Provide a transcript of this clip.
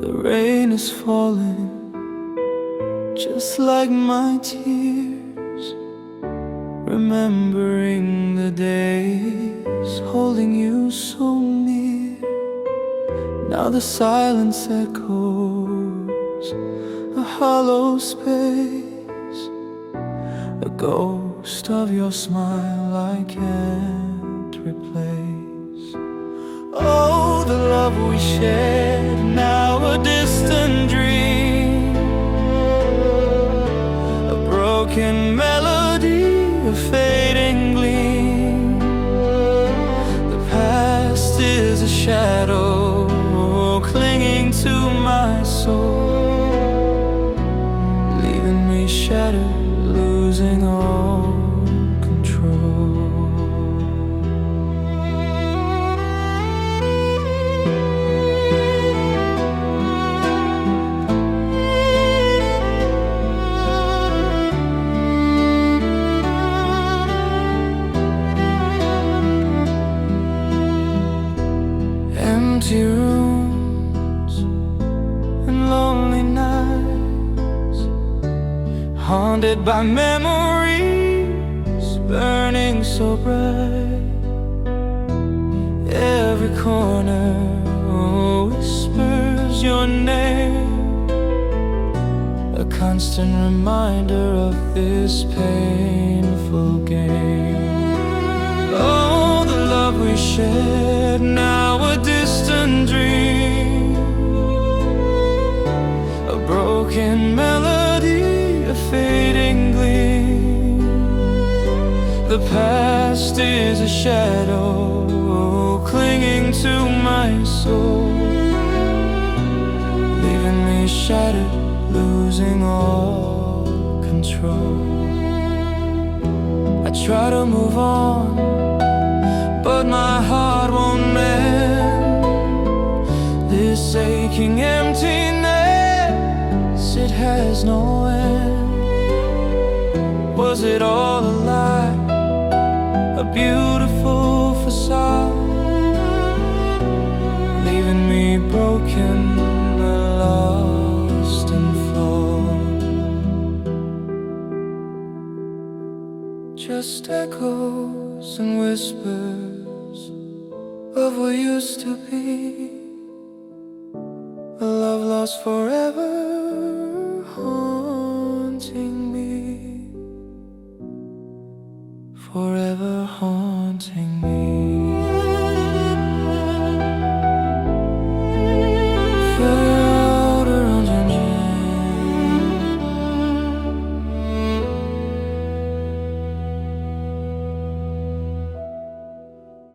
The rain is falling, just like my tears, remembering the days, holding you so near. Now the silence echoes, a hollow space, a ghost of your smile I can't replace. Oh, the love we shared, now a distant dream, a broken melody, a fading gleam. The past is a shadow clinging to my soul, leaving me shattered, losing all control. Empty rooms and lonely nights, haunted by memories burning so bright. Every corner whispers your name, a constant reminder of this painful game. Oh, the love we shared, now a distant dream, a broken melody, a fading gleam. The past is a shadow clinging to my soul, leaving me shattered, losing all control. I try to move on, but my heart won't mend. This aching emptiness, it has no end. Was it all a lie, a beautiful facade, leaving me broken, lost and flawed? Just echoes and whispers of what used to be, a love lost forever,